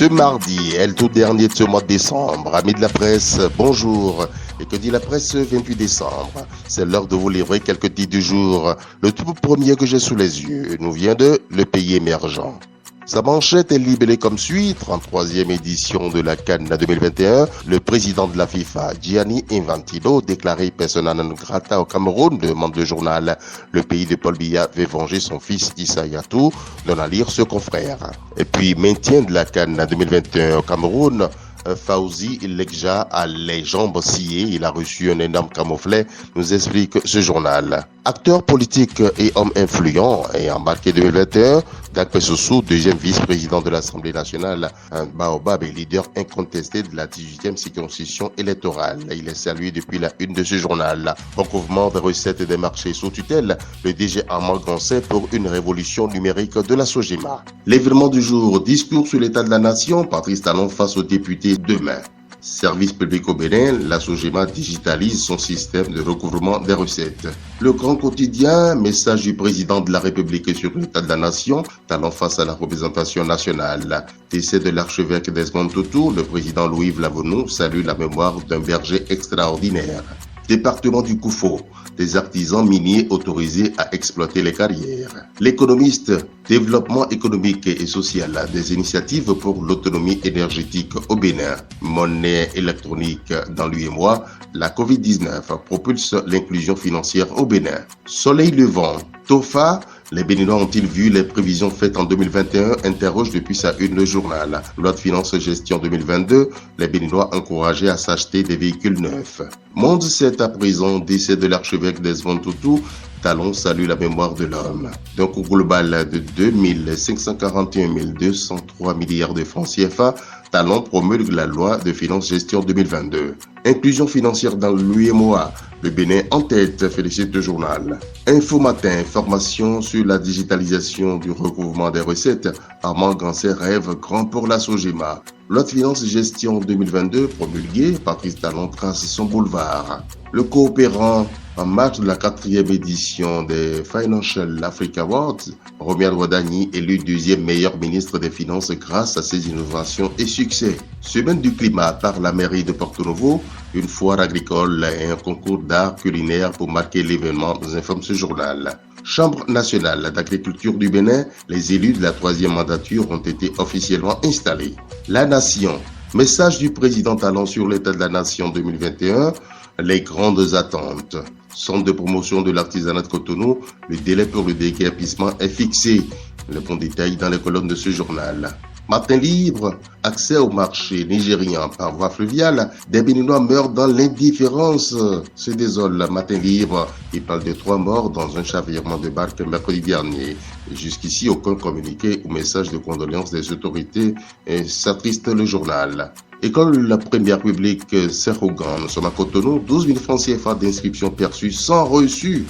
Ce mardi est le tout dernier de ce mois de décembre. Amis de la presse, bonjour. Et que dit la presse ce 28 décembre? C'est l'heure de vous livrer quelques titres du jour. Le tout premier que j'ai sous les yeux nous vient de Le Pays émergent. Sa manchette est libellée comme suit: 33e édition de la CAN 2021. Le président de la FIFA, Gianni Infantino, déclaré persona non grata au Cameroun, demande le journal. Le pays de Paul Biya veut venger son fils Issa Yatou, donne à lire ce confrère. Et puis, maintien de la CAN 2021 au Cameroun. Fawzi Lekja a les jambes sciées, il a reçu un énorme camouflet, nous explique ce journal. Acteur politique et homme influent et embarqué 2021, Dak Pessossou, deuxième vice-président de l'Assemblée nationale, un baobab et leader incontesté de la 18e circonscription électorale. Il est salué depuis la une de ce journal. Recouvrement des recettes et des marchés sous tutelle, le DG Armand Gansé pour une révolution numérique de la Sogema. L'événement du jour, discours sur l'état de la nation, Patrice Talon face aux députés demain. Service public au Bénin, la Sogema digitalise son système de recouvrement des recettes. Le grand quotidien, message du président de la République sur l'état de la nation, Talon face à la représentation nationale. Décès de l'archevêque Desmond Tutu, le président Louis-Yves Lavonu salue la mémoire d'un berger extraordinaire. Département du Koufo, des artisans miniers autorisés à exploiter les carrières. L'économiste, développement économique et social, des initiatives pour l'autonomie énergétique au Bénin. Monnaie électronique dans l'UEMOA, la Covid-19 propulse l'inclusion financière au Bénin. Soleil levant, TOFA, les Béninois ont-ils vu les prévisions faites en 2021? Interroge depuis sa une le journal. Loi de finances gestion 2022, les Béninois encouragés à s'acheter des véhicules neufs. Monde 7 à présent, décès de l'archevêque Desmond Tutu, Talon salue la mémoire de l'homme. D'un coût global de 2 541 203 milliards de francs CFA, Talon promulgue la loi de finances gestion 2022. Inclusion financière dans l'UEMOA, le Bénin en tête, félicite le journal. Info Matin, formation sur la digitalisation du recouvrement des recettes, Armand Gansé rêve grand pour la Sogema. Loi de finances gestion 2022 promulguée, Patrice Talon trace son boulevard. Le coopérant en marge de la 4e édition des Financial Africa Awards, Romuald Wadani élu deuxième meilleur ministre des Finances grâce à ses innovations et succès. Semaine du climat par la mairie de Porto Novo, une foire agricole et un concours d'art culinaire pour marquer l'événement, nous informe ce journal. Chambre nationale d'agriculture du Bénin, les élus de la 3e mandature ont été officiellement installés. La nation, message du président Talon sur l'état de la nation 2021, les grandes attentes. Centre de promotion de l'artisanat de Cotonou, le délai pour le déguerpissement est fixé. Le bon détail dans les colonnes de ce journal. Matin libre, accès au marché nigérien par voie fluviale, des Béninois meurent dans l'indifférence. Se désole, Matin libre, il parle de 3 morts dans un chavirement de barque mercredi dernier. Jusqu'ici, aucun communiqué ou message de condoléances des autorités et s'attriste le journal. École la première publique Serougan, nous sommes à Cotonou, 12 000 francs CFA d'inscription perçue sans reçu,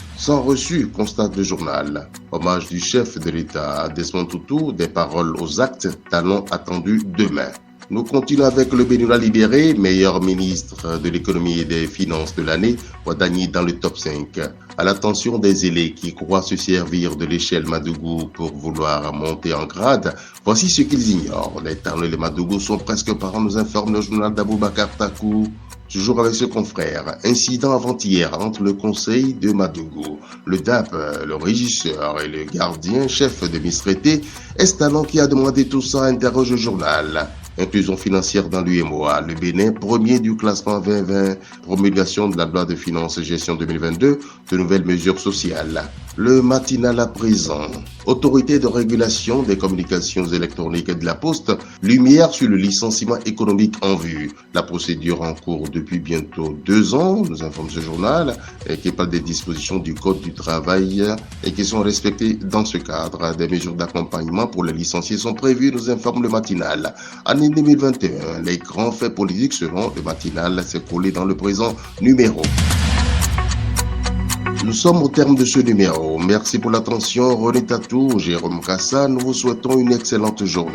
constate le journal. Hommage du chef de l'État à Desmond Tutu, des paroles aux actes, Talon attendu demain. Nous continuons avec le Béninois libéré, meilleur ministre de l'économie et des finances de l'année, Wadani dans le top 5. À l'attention des élèves qui croient se servir de l'échelle Madougou pour vouloir monter en grade, voici ce qu'ils ignorent. Les talons et les Madougou sont presque parents, nous informe le journal d'Aboubacar Takou. Toujours avec ce confrère, incident avant-hier entre le conseil de Madougou, le DAP, le régisseur et le gardien chef de Mistreté. Est-ce Talon qui a demandé tout ça? Interroge le journal. Inclusion financière dans l'UEMOA, le Bénin, premier du classement 2020, promulgation de la loi de finances gestion 2022, de nouvelles mesures sociales. Le matinal à présent, autorité de régulation des communications électroniques et de la Poste, lumière sur le licenciement économique en vue. La procédure en cours depuis bientôt 2 ans, nous informe ce journal, et qui parle des dispositions du Code du travail et qui sont respectées dans ce cadre. Des mesures d'accompagnement pour les licenciés sont prévues, nous informe le matinal. Année 2021, les grands faits politiques selon le matinal s'est collé dans le présent numéro. Nous sommes au terme de ce numéro. Merci pour l'attention. René Tatou, Jérôme Kassa, nous vous souhaitons une excellente journée.